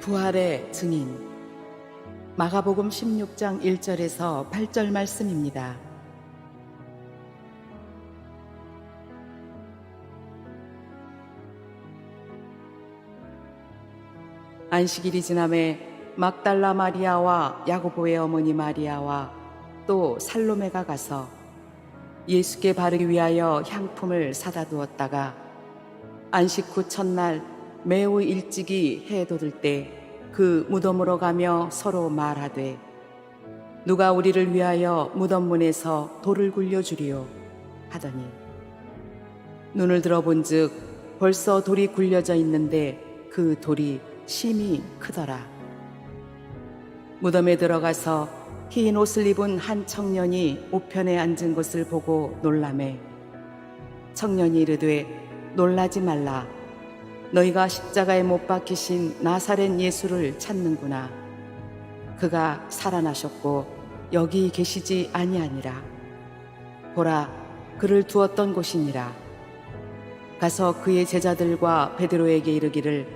부활의 증인. 마가복음 16장 1절에서 8절 말씀입니다. 안식일이 지남에 막달라 마리아와 야고보의 어머니 마리아와 또 살로메가 가서 예수께 바르기 위하여 향품을 사다 두었다가 안식 후 첫날 매우 일찍이 해 돋을 때 그 무덤으로 가며 서로 말하되 누가 우리를 위하여 무덤 문에서 돌을 굴려주리요 하더니 눈을 들어본즉 벌써 돌이 굴려져 있는데 그 돌이 심히 크더라. 무덤에 들어가서 흰 옷을 입은 한 청년이 우편에 앉은 것을 보고 놀라매 청년이 이르되 놀라지 말라. 너희가 십자가에 못 박히신 나사렛 예수를 찾는구나. 그가 살아나셨고 여기 계시지 아니하니라. 보라, 그를 두었던 곳이니라. 가서 그의 제자들과 베드로에게 이르기를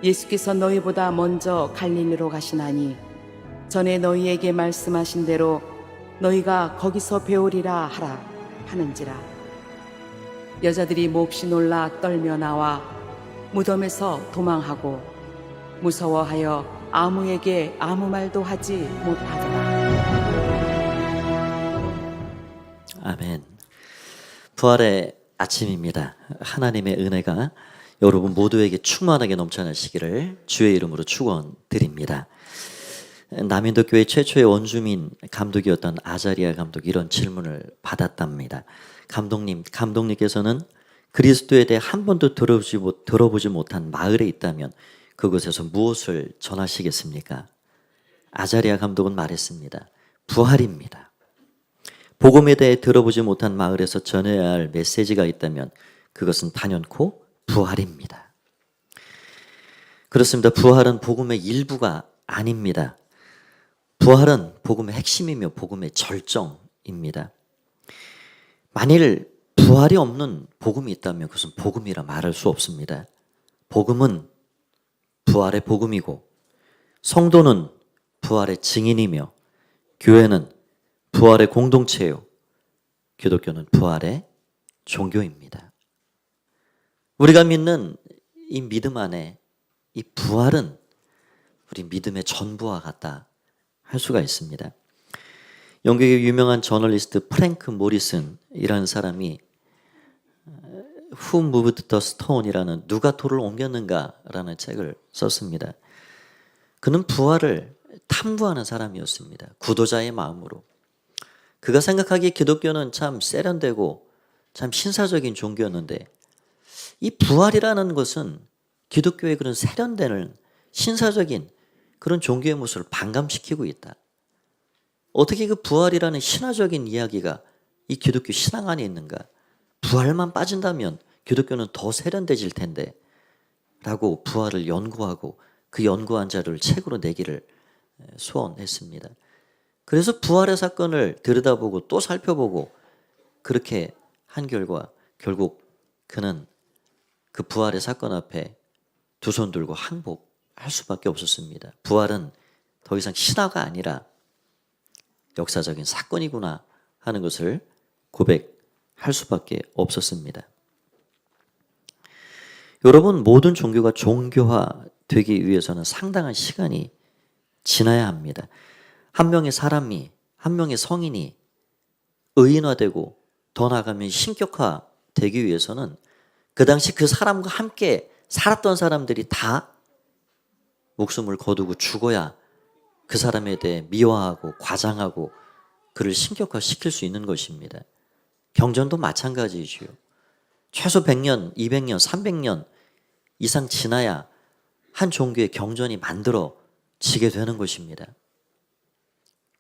예수께서 너희보다 먼저 갈릴리로 가시나니 전에 너희에게 말씀하신 대로 너희가 거기서 배우리라 하라 하는지라. 여자들이 몹시 놀라 떨며 나와 무덤에서 도망하고 무서워하여 아무에게 아무 말도 하지 못하더라. 아멘. 부활의 아침입니다. 하나님의 은혜가 여러분 모두에게 충만하게 넘쳐나시기를 주의 이름으로 축원드립니다. 남인도 교회 최초의 원주민 감독이었던 아자리아 감독이 이런 질문을 받았답니다. 감독님께서는 그리스도에 대해 한 번도 들어보지 못한 마을에 있다면 그곳에서 무엇을 전하시겠습니까? 아자리아 감독은 말했습니다. 부활입니다. 복음에 대해 들어보지 못한 마을에서 전해야 할 메시지가 있다면 그것은 단연코 부활입니다. 그렇습니다. 부활은 복음의 일부가 아닙니다. 부활은 복음의 핵심이며 복음의 절정입니다. 만일 부활이 없는 복음이 있다면 그것은 복음이라 말할 수 없습니다. 복음은 부활의 복음이고 성도는 부활의 증인이며 교회는 부활의 공동체요 기독교는 부활의 종교입니다. 우리가 믿는 이 믿음 안에 이 부활은 우리 믿음의 전부와 같다 할 수가 있습니다. 영국의 유명한 저널리스트 프랭크 모리슨이라는 사람이 Who Moved the Stone이라는 누가 돌을 옮겼는가라는 책을 썼습니다. 그는 부활을 탐구하는 사람이었습니다. 구도자의 마음으로. 그가 생각하기에 기독교는 참 세련되고 참 신사적인 종교였는데 이 부활이라는 것은 기독교의 그런 세련되는 신사적인 그런 종교의 모습을 반감시키고 있다. 어떻게 그 부활이라는 신화적인 이야기가 이 기독교 신앙 안에 있는가? 부활만 빠진다면 기독교는 더 세련돼질 텐데 라고 부활을 연구하고 그 연구한 자료를 책으로 내기를 소원했습니다. 그래서 부활의 사건을 들여다보고 또 살펴보고 그렇게 한 결과 결국 그는 그 부활의 사건 앞에 두 손 들고 항복할 수밖에 없었습니다. 부활은 더 이상 신화가 아니라 역사적인 사건이구나 하는 것을 고백할 수밖에 없었습니다. 여러분, 모든 종교가 종교화되기 위해서는 상당한 시간이 지나야 합니다. 한 명의 사람이, 한 명의 성인이 의인화되고 더 나아가면 신격화되기 위해서는 그 당시 그 사람과 함께 살았던 사람들이 다 목숨을 거두고 죽어야 그 사람에 대해 미화하고 과장하고 그를 신격화시킬 수 있는 것입니다. 경전도 마찬가지이지요. 최소 100년, 200년, 300년 이상 지나야 한 종교의 경전이 만들어지게 되는 것입니다.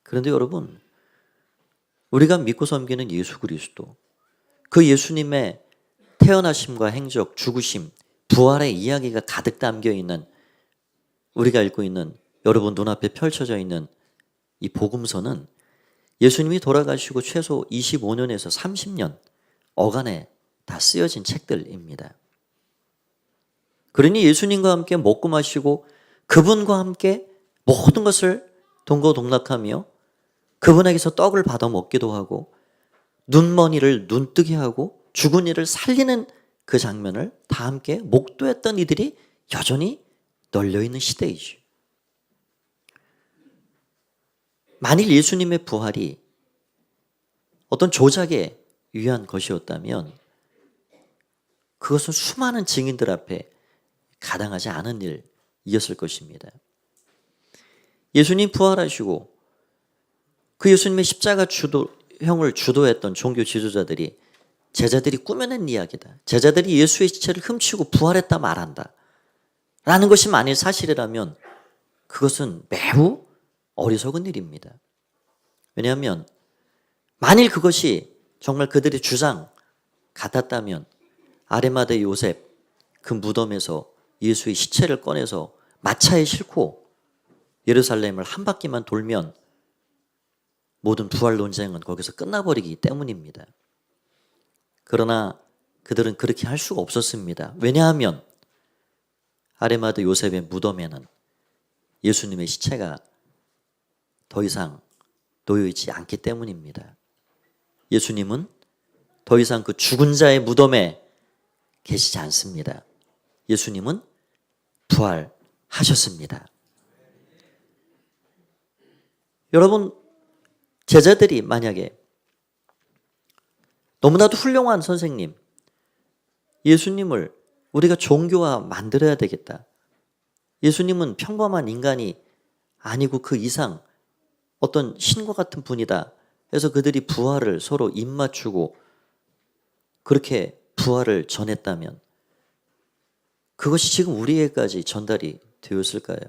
그런데 여러분, 우리가 믿고 섬기는 예수 그리스도, 그 예수님의 태어나심과 행적, 죽으심, 부활의 이야기가 가득 담겨 있는 우리가 읽고 있는 여러분 눈앞에 펼쳐져 있는 이 복음서는 예수님이 돌아가시고 최소 25년에서 30년 어간에 다 쓰여진 책들입니다. 그러니 예수님과 함께 먹고 마시고 그분과 함께 모든 것을 동고동락하며 그분에게서 떡을 받아 먹기도 하고 눈먼 이를 눈뜨게 하고 죽은 이를 살리는 그 장면을 다 함께 목도했던 이들이 여전히 널려있는 시대이죠. 만일 예수님의 부활이 어떤 조작에 위한 것이었다면 그것은 수많은 증인들 앞에 가당하지 않은 일이었을 것입니다. 예수님 부활하시고 그 예수님의 십자가 형을 주도했던 종교 지도자들이 제자들이 꾸며낸 이야기다. 제자들이 예수의 시체를 훔치고 부활했다 말한다. 라는 것이 만일 사실이라면 그것은 매우 어리석은 일입니다. 왜냐하면 만일 그것이 정말 그들의 주장 같았다면 아리마대 요셉 그 무덤에서 예수의 시체를 꺼내서 마차에 싣고 예루살렘을 한 바퀴만 돌면 모든 부활 논쟁은 거기서 끝나버리기 때문입니다. 그러나 그들은 그렇게 할 수가 없었습니다. 왜냐하면 아리마대 요셉의 무덤에는 예수님의 시체가 더 이상 놓여있지 않기 때문입니다. 예수님은 더 이상 그 죽은 자의 무덤에 계시지 않습니다. 예수님은 부활하셨습니다. 여러분, 제자들이 만약에 너무나도 훌륭한 선생님, 예수님을 우리가 종교화 만들어야 되겠다. 예수님은 평범한 인간이 아니고 그 이상 어떤 신과 같은 분이다 해서 그들이 부활을 서로 입맞추고 그렇게 부활을 전했다면 그것이 지금 우리에게까지 전달이 되었을까요?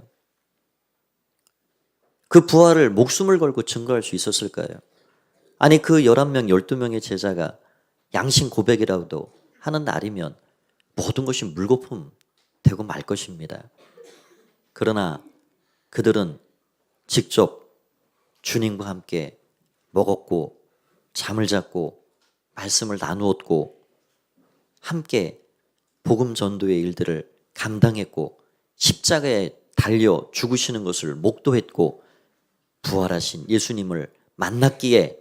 그 부활을 목숨을 걸고 증거할 수 있었을까요? 아니 그 11명, 12명의 제자가 양심 고백이라도 하는 날이면 모든 것이 물거품 되고 말 것입니다. 그러나 그들은 직접 주님과 함께 먹었고 잠을 잤고 말씀을 나누었고 함께 복음 전도의 일들을 감당했고 십자가에 달려 죽으시는 것을 목도했고 부활하신 예수님을 만났기에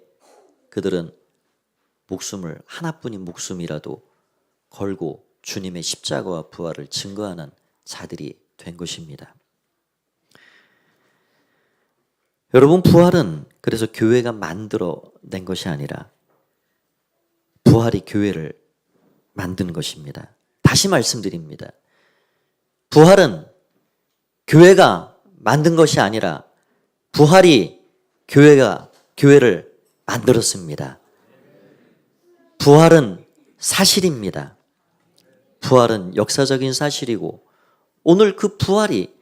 그들은 목숨을 하나뿐인 목숨이라도 걸고 주님의 십자가와 부활을 증거하는 자들이 된 것입니다. 여러분, 부활은 그래서 교회가 만들어낸 것이 아니라 부활이 교회를 만든 것입니다. 다시 말씀드립니다. 부활은 교회가 만든 것이 아니라 부활이 교회를 만들었습니다. 부활은 사실입니다. 부활은 역사적인 사실이고 오늘 그 부활이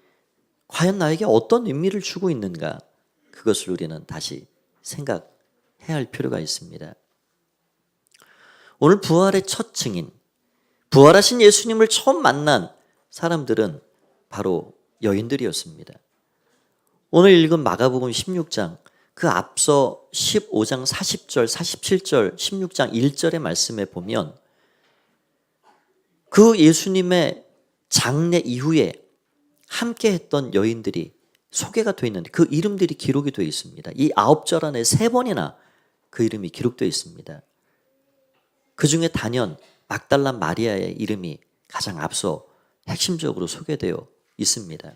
과연 나에게 어떤 의미를 주고 있는가 그것을 우리는 다시 생각해야 할 필요가 있습니다. 오늘 부활의 첫 증인, 부활하신 예수님을 처음 만난 사람들은 바로 여인들이었습니다. 오늘 읽은 마가복음 16장 그 앞서 15장 40절, 47절, 16장 1절의 말씀에 보면 그 예수님의 장례 이후에 함께 했던 여인들이 소개가 되어 있는데 그 이름들이 기록이 되어 있습니다. 이 9절 안에 3번이나 그 이름이 기록되어 있습니다. 그 중에 단연 막달라 마리아의 이름이 가장 앞서 핵심적으로 소개되어 있습니다.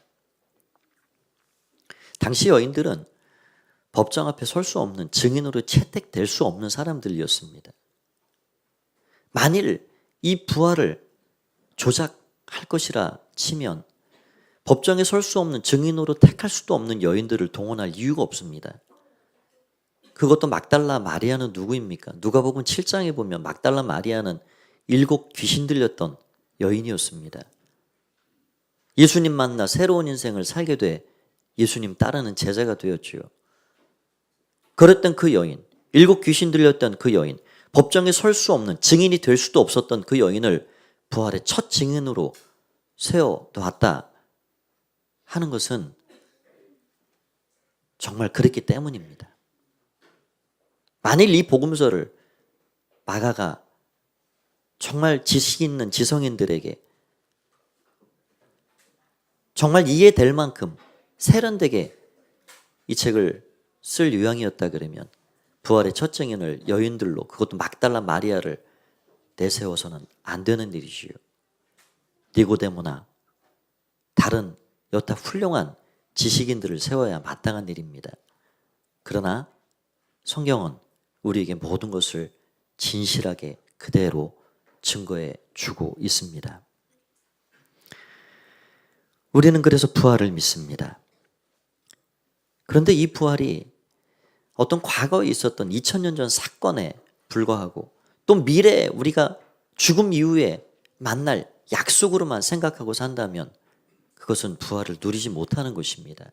당시 여인들은 법정 앞에 설 수 없는 증인으로 채택될 수 없는 사람들이었습니다. 만일 이 부활을 조작할 것이라 치면 법정에 설 수 없는 증인으로 택할 수도 없는 여인들을 동원할 이유가 없습니다. 그것도 막달라 마리아는 누구입니까? 누가복음 7장에 보면 막달라 마리아는 7 귀신 들렸던 여인이었습니다. 예수님 만나 새로운 인생을 살게 돼 예수님 따르는 제자가 되었지요. 그랬던 그 여인, 7 귀신 들렸던 그 여인, 법정에 설 수 없는 증인이 될 수도 없었던 그 여인을 부활의 첫 증인으로 세워놓았다 하는 것은 정말 그랬기 때문입니다. 만일 이 복음서를 마가가 정말 지식 있는 지성인들에게 정말 이해될 만큼 세련되게 이 책을 쓸 유형이었다 그러면 부활의 첫 증인을 여인들로, 그것도 막달라 마리아를 내세워서는 안 되는 일이지요. 니고데모나 다른 여타 훌륭한 지식인들을 세워야 마땅한 일입니다. 그러나 성경은 우리에게 모든 것을 진실하게 그대로 증거해 주고 있습니다. 우리는 그래서 부활을 믿습니다. 그런데 이 부활이 어떤 과거에 있었던 2000년 전 사건에 불과하고 또 미래에 우리가 죽음 이후에 만날 약속으로만 생각하고 산다면 그것은 부활을 누리지 못하는 것입니다.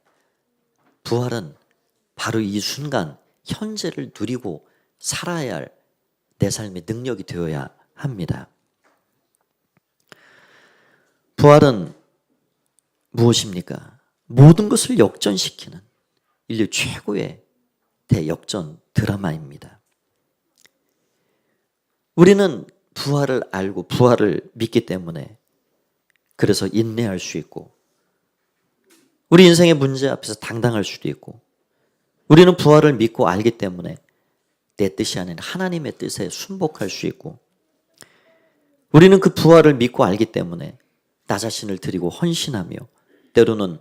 부활은 바로 이 순간 현재를 누리고 살아야 할 내 삶의 능력이 되어야 합니다. 부활은 무엇입니까? 모든 것을 역전시키는 인류 최고의 대역전 드라마입니다. 우리는 부활을 알고 부활을 믿기 때문에 그래서 인내할 수 있고 우리 인생의 문제 앞에서 당당할 수도 있고 우리는 부활을 믿고 알기 때문에 내 뜻이 아닌 하나님의 뜻에 순복할 수 있고 우리는 그 부활을 믿고 알기 때문에 나 자신을 드리고 헌신하며 때로는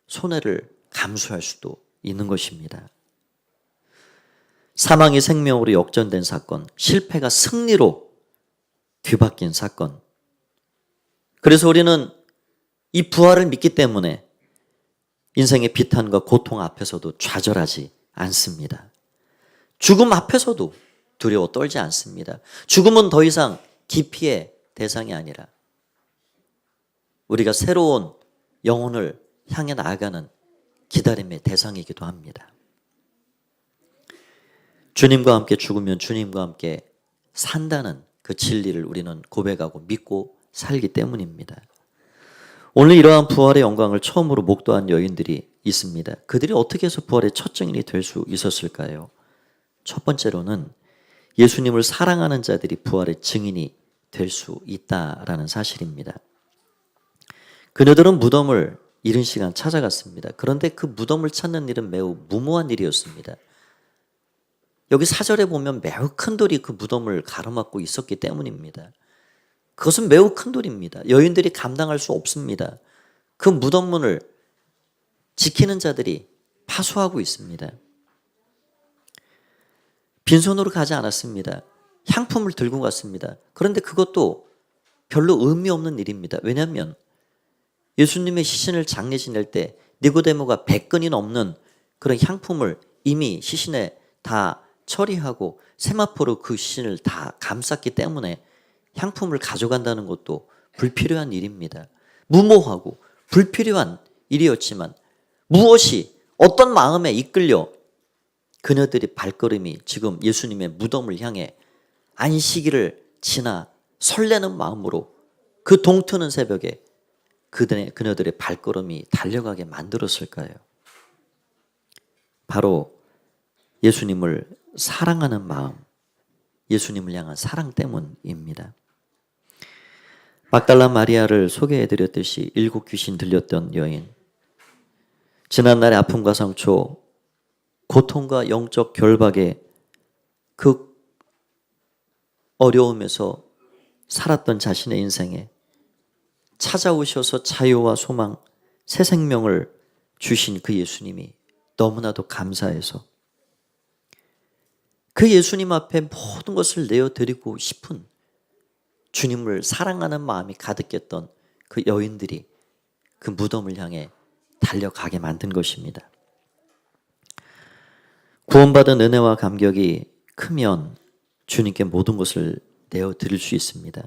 손해를 감수할 수도 있는 것입니다. 사망이 생명으로 역전된 사건, 실패가 승리로 뒤바뀐 사건. 그래서 우리는 이 부활을 믿기 때문에 인생의 비탄과 고통 앞에서도 좌절하지 않습니다. 죽음 앞에서도 두려워 떨지 않습니다. 죽음은 더 이상 기피의 대상이 아니라 우리가 새로운 영혼을 향해 나아가는 기다림의 대상이기도 합니다. 주님과 함께 죽으면 주님과 함께 산다는 그 진리를 우리는 고백하고 믿고 살기 때문입니다. 오늘 이러한 부활의 영광을 처음으로 목도한 여인들이 있습니다. 그들이 어떻게 해서 부활의 첫 증인이 될 수 있었을까요? 첫 번째로는 예수님을 사랑하는 자들이 부활의 증인이 될 수 있다라는 사실입니다. 그녀들은 무덤을 이른 시간 찾아갔습니다. 그런데 그 무덤을 찾는 일은 매우 무모한 일이었습니다. 여기 4절에 보면 매우 큰 돌이 그 무덤을 가로막고 있었기 때문입니다. 그것은 매우 큰 돌입니다. 여인들이 감당할 수 없습니다. 그 무덤문을 지키는 자들이 파수하고 있습니다. 빈손으로 가지 않았습니다. 향품을 들고 갔습니다. 그런데 그것도 별로 의미 없는 일입니다. 왜냐하면 예수님의 시신을 장례 지낼 때 니고데모가 100근이 넘는 그런 향품을 이미 시신에 다 처리하고 세마포로 그 시신을 다 감쌌기 때문에 향품을 가져간다는 것도 불필요한 일입니다. 무모하고 불필요한 일이었지만 무엇이 어떤 마음에 이끌려 그녀들의 발걸음이 지금 예수님의 무덤을 향해 안식일을 지나 설레는 마음으로 그 동트는 새벽에 그녀들의 발걸음이 달려가게 만들었을까요? 바로 예수님을 사랑하는 마음, 예수님을 향한 사랑 때문입니다. 막달라 마리아를 소개해드렸듯이 7 귀신 들렸던 여인, 지난날의 아픔과 상처, 고통과 영적 결박의 그 어려움에서 살았던 자신의 인생에 찾아오셔서 자유와 소망, 새 생명을 주신 그 예수님이 너무나도 감사해서 그 예수님 앞에 모든 것을 내어드리고 싶은 주님을 사랑하는 마음이 가득했던 그 여인들이 그 무덤을 향해 달려가게 만든 것입니다. 구원받은 은혜와 감격이 크면 주님께 모든 것을 내어드릴 수 있습니다.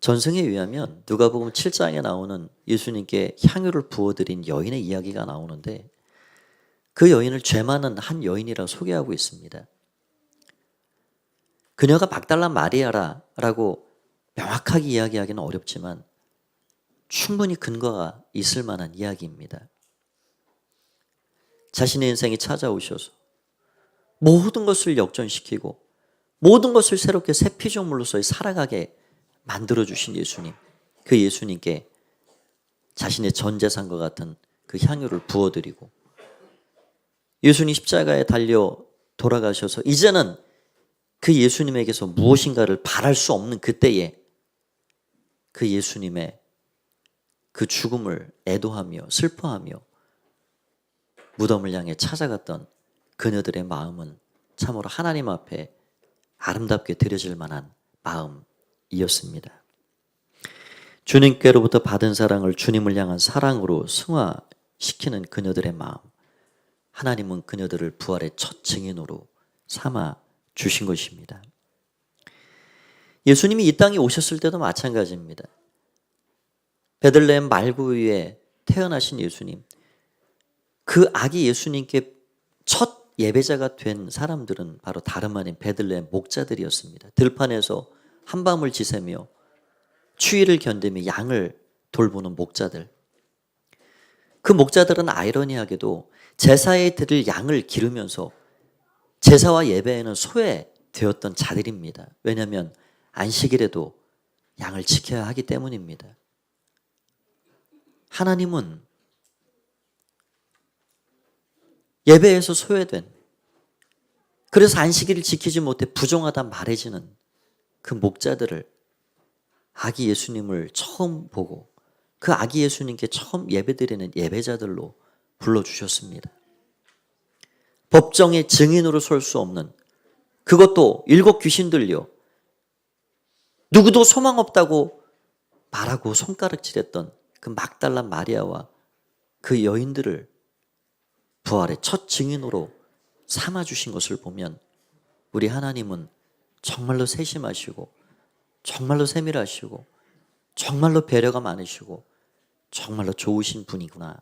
전승에 의하면 누가복음 7장에 나오는 예수님께 향유를 부어드린 여인의 이야기가 나오는데 그 여인을 죄 많은 한 여인이라 소개하고 있습니다. 그녀가 막달라 마리아라고 명확하게 이야기하기는 어렵지만 충분히 근거가 있을 만한 이야기입니다. 자신의 인생이 찾아오셔서 모든 것을 역전시키고 모든 것을 새롭게 새 피조물로서 살아가게 만들어주신 예수님, 그 예수님께 자신의 전 재산과 같은 그 향유를 부어드리고 예수님 십자가에 달려 돌아가셔서 이제는 그 예수님에게서 무엇인가를 바랄 수 없는 그때에 그 예수님의 그 죽음을 애도하며 슬퍼하며 무덤을 향해 찾아갔던 그녀들의 마음은 참으로 하나님 앞에 아름답게 드려질 만한 마음이었습니다. 주님께로부터 받은 사랑을 주님을 향한 사랑으로 승화시키는 그녀들의 마음, 하나님은 그녀들을 부활의 첫 증인으로 삼아 주신 것입니다. 예수님이 이 땅에 오셨을 때도 마찬가지입니다. 베들레헴 말구 위에 태어나신 예수님, 그 아기 예수님께 첫 예배자가 된 사람들은 바로 다름 아닌 베들레헴 목자들이었습니다. 들판에서 한밤을 지새며 추위를 견디며 양을 돌보는 목자들. 그 목자들은 아이러니하게도 제사에 드릴 양을 기르면서 제사와 예배에는 소외되었던 자들입니다. 왜냐하면 안식일에도 양을 지켜야 하기 때문입니다. 하나님은 예배에서 소외된, 그래서 안식일을 지키지 못해 부정하다 말해지는 그 목자들을 아기 예수님을 처음 보고 그 아기 예수님께 처음 예배드리는 예배자들로 불러주셨습니다. 법정의 증인으로 설 수 없는, 그것도 7 귀신들요, 누구도 소망 없다고 말하고 손가락질했던 그 막달라 마리아와 그 여인들을 부활의 첫 증인으로 삼아주신 것을 보면 우리 하나님은 정말로 세심하시고 정말로 세밀하시고 정말로 배려가 많으시고 정말로 좋으신 분이구나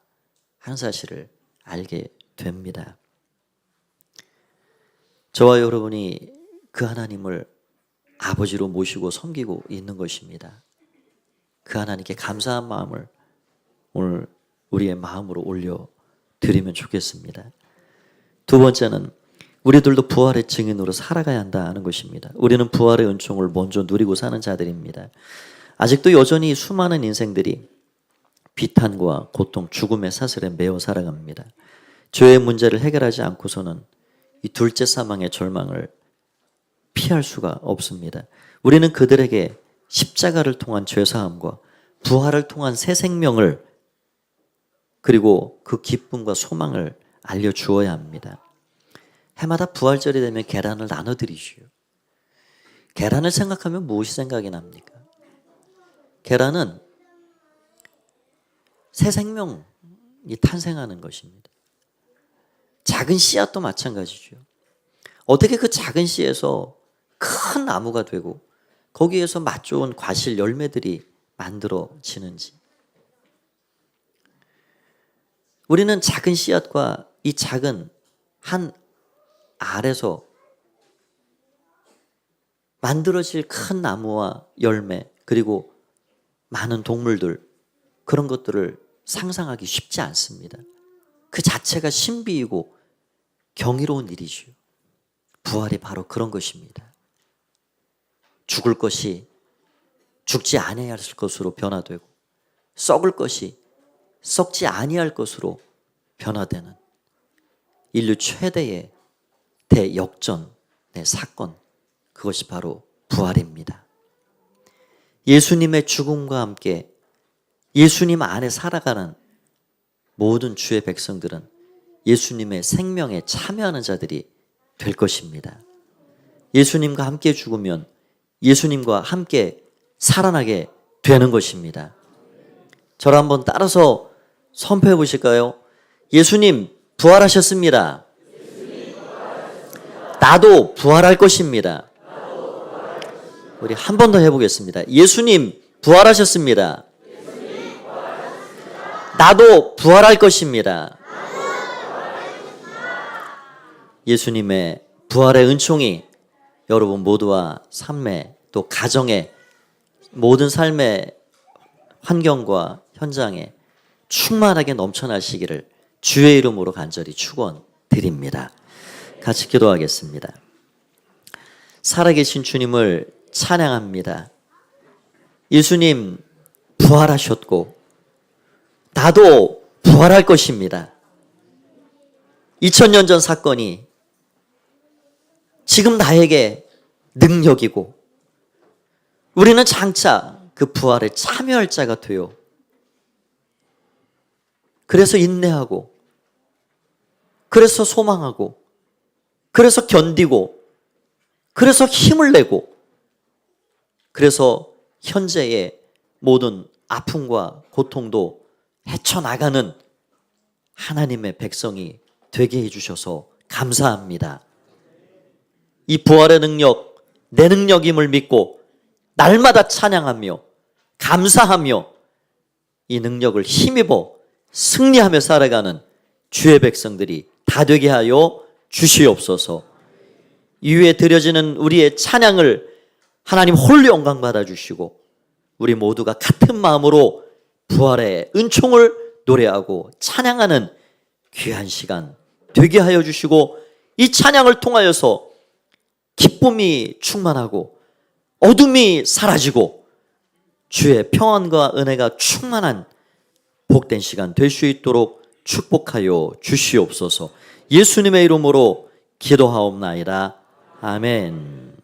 하는 사실을 알게 됩니다. 저와 여러분이 그 하나님을 아버지로 모시고 섬기고 있는 것입니다. 그 하나님께 감사한 마음을 오늘 우리의 마음으로 올려드리면 좋겠습니다. 두 번째는 우리들도 부활의 증인으로 살아가야 한다는 것입니다. 우리는 부활의 은총을 먼저 누리고 사는 자들입니다. 아직도 여전히 수많은 인생들이 비탄과 고통, 죽음의 사슬에 매여 살아갑니다. 죄의 문제를 해결하지 않고서는 이 둘째 사망의 절망을 피할 수가 없습니다. 우리는 그들에게 십자가를 통한 죄사함과 부활을 통한 새 생명을, 그리고 그 기쁨과 소망을 알려주어야 합니다. 해마다 부활절이 되면 계란을 나눠드리지요. 계란을 생각하면 무엇이 생각이 납니까? 계란은 새 생명이 탄생하는 것입니다. 작은 씨앗도 마찬가지죠. 어떻게 그 작은 씨에서 큰 나무가 되고 거기에서 맛 좋은 과실 열매들이 만들어지는지. 우리는 작은 씨앗과 이 작은 한 알에서 만들어질 큰 나무와 열매, 그리고 많은 동물들, 그런 것들을 상상하기 쉽지 않습니다. 그 자체가 신비이고 경이로운 일이지요. 부활이 바로 그런 것입니다. 죽을 것이 죽지 아니할 것으로 변화되고 썩을 것이 썩지 아니할 것으로 변화되는 인류 최대의 대역전의 사건, 그것이 바로 부활입니다. 예수님의 죽음과 함께 예수님 안에 살아가는 모든 주의 백성들은 예수님의 생명에 참여하는 자들이 될 것입니다. 예수님과 함께 죽으면 예수님과 함께 살아나게 되는 것입니다. 저를 한번 따라서 선포해 보실까요? 예수님 부활하셨습니다. 나도 부활할 것입니다. 우리 한 번 더 해보겠습니다. 예수님 부활하셨습니다. 나도 부활할 것입니다. 예수님의 부활의 은총이 여러분 모두와 삶의, 또 가정의, 모든 삶의 환경과 현장에 충만하게 넘쳐나시기를 주의 이름으로 간절히 축원드립니다. 같이 기도하겠습니다. 살아계신 주님을 찬양합니다. 예수님 부활하셨고 나도 부활할 것입니다. 2000년 전 사건이 지금 나에게 능력이고 우리는 장차 그 부활에 참여할 자가 되어 그래서 인내하고 그래서 소망하고 그래서 견디고 그래서 힘을 내고 그래서 현재의 모든 아픔과 고통도 헤쳐나가는 하나님의 백성이 되게 해주셔서 감사합니다. 이 부활의 능력, 내 능력임을 믿고 날마다 찬양하며 감사하며 이 능력을 힘입어 승리하며 살아가는 주의 백성들이 다 되게 하여 주시옵소서. 이후에 드려지는 우리의 찬양을 하나님 홀로 영광 받아주시고 우리 모두가 같은 마음으로 부활의 은총을 노래하고 찬양하는 귀한 시간 되게 하여 주시고 이 찬양을 통하여서 기쁨이 충만하고 어둠이 사라지고 주의 평안과 은혜가 충만한 복된 시간 될 수 있도록 축복하여 주시옵소서. 예수님의 이름으로 기도하옵나이다. 아멘.